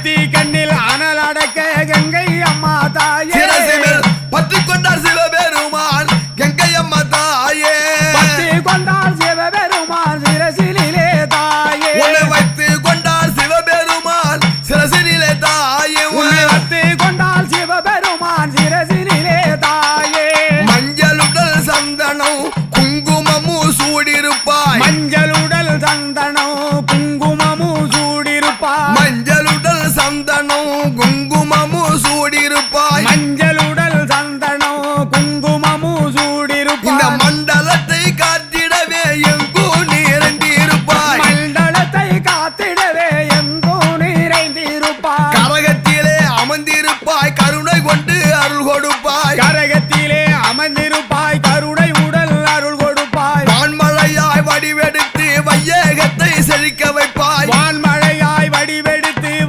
நெத்தி கண்ணில் அனல் அடக்க கங்கை அம்மா தாயே பற்றி கொண்டார் சிவபெருமான் கங்கை அம்மா தாயே பற்றி கொண்டார் சிவபெருமான் சிரசிலே தாயே உன்னை வைத்து கொண்டார் சிவபெருமான் சிரசிலே தாயே உன்னை வைத்து கொண்டார் சிவபெருமான் சிரசிலே தாயே மஞ்சளுடல் சந்தனம் குங்குமமும் சூடிருப்பாய் மஞ்சளுடல் சந்தனம் குங்குமமும் சூடிருப்பாய் மஞ்சளுடல் சந்தனம் குங்குமமும் சூடிருப்பாய் மஞ்சளுடல்